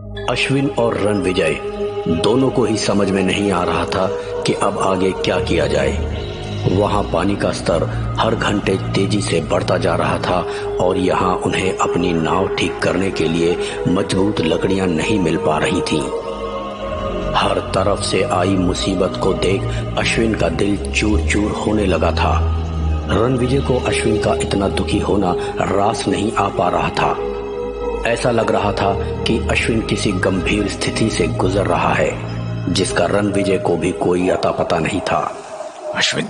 अश्विन और रणविजय दोनों को ही समझ में नहीं आ रहा था कि अब आगे क्या किया जाए। वहां पानी का स्तर हर घंटे तेजी से बढ़ता जा रहा था और यहां उन्हें अपनी नाव ठीक करने के लिए मजबूत लकड़ियां नहीं मिल पा रही थीं। हर तरफ से आई मुसीबत को देख अश्विन का दिल चूर चूर होने लगा था। रणविजय को अश्विन का इतना दुखी होना रास नहीं आ पा रहा था। ऐसा लग रहा था कि अश्विन किसी गंभीर स्थिति से गुजर रहा है जिसका रणविजय को भी कोई अता पता नहीं था। अश्विन,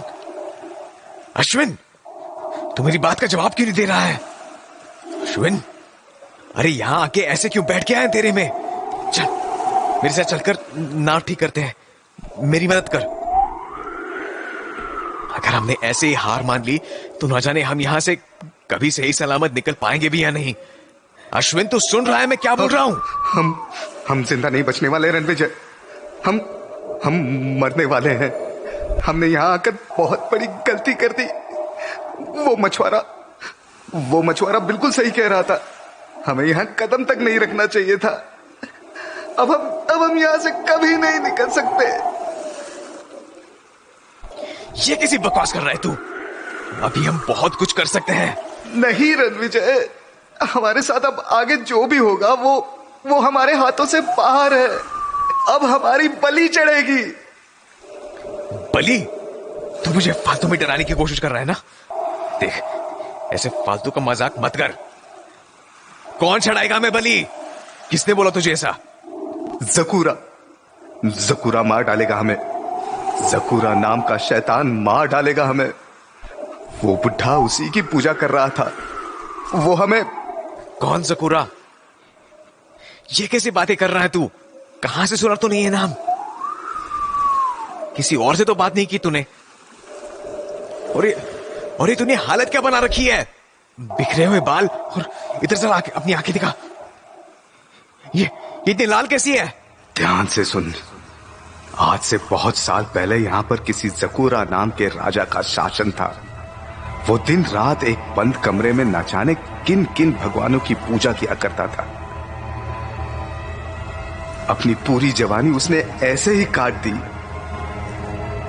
अश्विन, तू मेरी बात का जवाब क्यों नहीं दे रहा है? अश्विन, अरे यहां आके ऐसे क्यों बैठ के आए तेरे में? चल मेरे साथ चलकर नाव ठीक करते हैं, मेरी मदद कर। अगर हमने ऐसे ही हार मान ली तो न जाने हम यहां से कभी सही सलामत निकल पाएंगे भी या नहीं। अश्विन, तू सुन रहा है मैं क्या बोल रहा हूं? हम जिंदा नहीं बचने वाले रणविजय। हम मरने वाले हैं। हमने यहां आकर बहुत बड़ी गलती कर दी। वो मछुआरा बिल्कुल सही कह रहा था। हमें यहां कदम तक नहीं रखना चाहिए था। अब हम यहां से कभी नहीं निकल सकते। ये कैसी बकवास कर रहा है तू? अभी हम बहुत कुछ कर सकते हैं। नहीं रणविजय, हमारे साथ अब आगे जो भी होगा वो हमारे हाथों से बाहर है। अब हमारी बलि चढ़ेगी। बलि? तू मुझे फालतू में डराने की कोशिश कर रहा है ना? देख, ऐसे फालतू का मजाक मत कर। कौन चढ़ाएगा हमें बलि? किसने बोला तुझे ऐसा? जकूरा मार डालेगा हमें। जकूरा नाम का शैतान मार डालेगा हमें। वो बुढ़ा उसी की पूजा कर रहा था। वो हमें। कौन जकूरा? ये कैसी बातें कर रहा है तू? कहां से सुना तूने ये नाम? किसी और से तो बात नहीं की तूने? और ये तूने हालत क्या बना रखी है? बिखरे हुए बाल और इधर से अपनी आंखें दिखा। ये इतनी लाल कैसी है? ध्यान से सुन। आज से बहुत साल पहले यहां पर किसी जकूरा नाम के राजा का शासन था। वो दिन रात एक बंद कमरे में न जाने किन किन भगवानों की पूजा किया करता था। अपनी पूरी जवानी उसने ऐसे ही काट दी।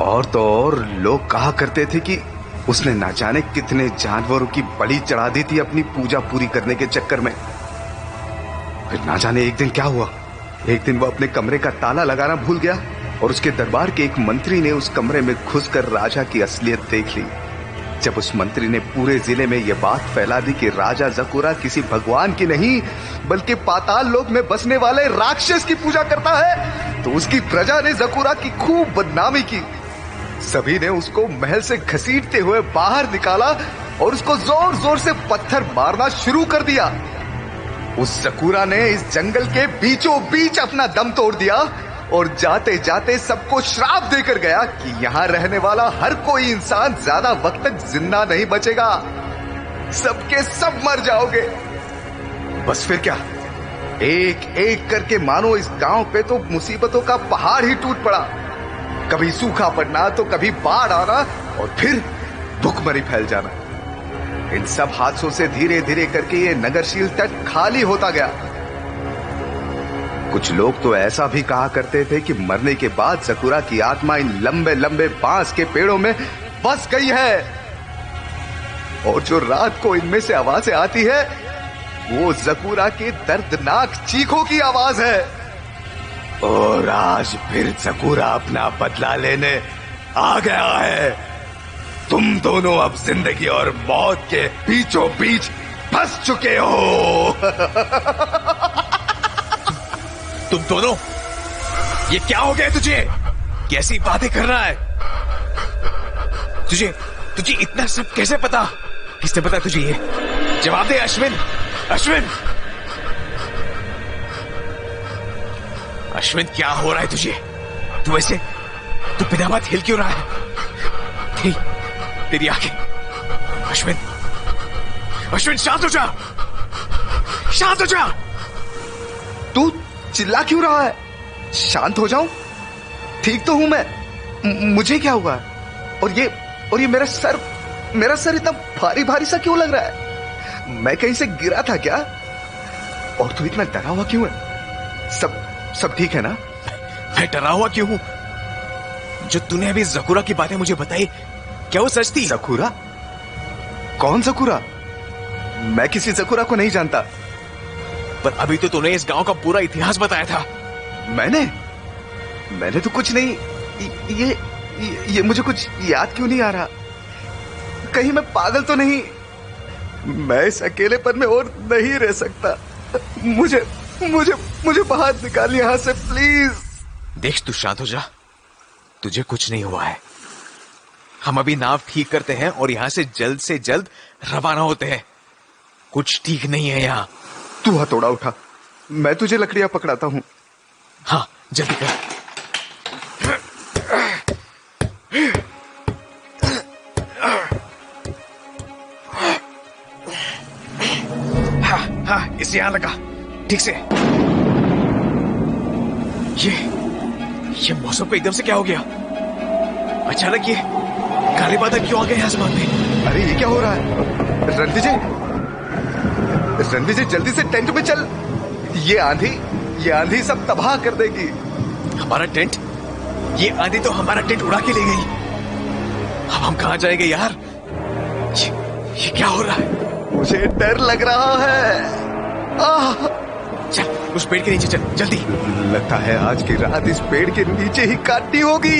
और तो और लोग कहा करते थे कि उसने न जाने कितने जानवरों की बलि चढ़ा दी थी अपनी पूजा पूरी करने के चक्कर में। फिर ना जाने एक दिन क्या हुआ। एक दिन वो अपने कमरे का ताला लगाना भूल गया और उसके दरबार के एक मंत्री ने उस कमरे में घुसकर राजा की असलियत देख ली। जब उस मंत्री ने पूरे जिले में यह बात फैला दी कि राजा जकूरा किसी भगवान की नहीं बल्कि पाताल लोक में बसने वाले राक्षस की पूजा करता है, तो उसकी प्रजा ने जकूरा की खूब बदनामी की। सभी ने उसको महल से घसीटते हुए बाहर निकाला और उसको जोर जोर से पत्थर मारना शुरू कर दिया। उस जकूरा ने इस जंगल के बीचों बीच अपना दम तोड़ दिया और जाते जाते सबको श्राप देकर गया कि यहाँ रहने वाला हर कोई इंसान ज्यादा वक्त तक जिंदा नहीं बचेगा। सबके सब मर जाओगे। बस फिर क्या, एक एक करके मानो इस गांव पे तो मुसीबतों का पहाड़ ही टूट पड़ा। कभी सूखा पड़ना तो कभी बाढ़ आना और फिर भूखमरी फैल जाना। इन सब हादसों से धीरे धीरे करके ये नगरशील तट खाली होता गया। कुछ लोग तो ऐसा भी कहा करते थे कि मरने के बाद जकूरा की आत्मा इन लंबे लंबे बांस के पेड़ों में बस गई है और जो रात को इनमें से आवाजें आती है वो जकूरा के दर्दनाक चीखों की आवाज है। और आज फिर जकूरा अपना बदला लेने आ गया है। तुम दोनों अब जिंदगी और मौत के बीचों बीच फंस चुके हो। तुम दोनों, ये क्या हो गया तुझे? कैसी बातें कर रहा है? तुझे इतना सब कैसे पता? किसने पता तुझे ये? जवाब दे अश्विन। अश्विन, अश्विन, क्या हो रहा है तुझे? तू बिना बात हिल क्यों रहा है? तेरी आंखें। अश्विन, अश्विन, शांत हो जा। शांत हो जा। तू चिल्ला क्यों रहा है? शांत हो जाऊं? ठीक तो हूं मैं। मुझे क्या हुआ? और ये मेरा सर इतना भारी भारी सा क्यों लग रहा है? मैं कहीं से गिरा था क्या? और तू इतना डरा हुआ क्यों है? सब ठीक है ना? मैं डरा हुआ क्यों हूं? जो तूने अभी जकूरा की बातें मुझे बताई, क्या वो सच थी? जकूरा? कौन जकूरा? मैं किसी जकूरा को नहीं जानता। पर अभी तो तूने इस गांव का पूरा इतिहास बताया था। मैंने तो कुछ नहीं। ये मुझे कुछ याद क्यों नहीं आ रहा? कहीं मैं पागल तो नहीं? मैं इस अकेलेपन में और नहीं रह सकता। मुझे मुझे मुझे बाहर निकाल यहां से, प्लीज। देख, तू शांत हो जा। तुझे कुछ नहीं हुआ है। हम अभी नाव ठीक करते हैं और यहां से जल्द रवाना होते हैं। कुछ ठीक नहीं है यहाँ। तू हथौड़ा उठा, मैं तुझे लकड़ियां पकड़ाता हूं। हाँ, जल्दी कर। हाँ, इसे यहां लगा, ठीक से। ये मौसम को एकदम से क्या हो गया? अचानक ये काले बादल क्यों आ गए आसमान में? अरे ये क्या हो रहा है? रणविजय जल्दी से टेंट में चल। ये आंधी सब तबाह कर देगी। हमारा टेंट? ये आंधी तो हमारा टेंट उड़ा के ले गई। अब हम कहां जाएंगे यार? ये क्या हो रहा है? मुझे डर लग रहा है। चल, उस पेड़ के नीचे चल, जल्दी। लगता है आज की रात इस पेड़ के नीचे ही काटनी होगी।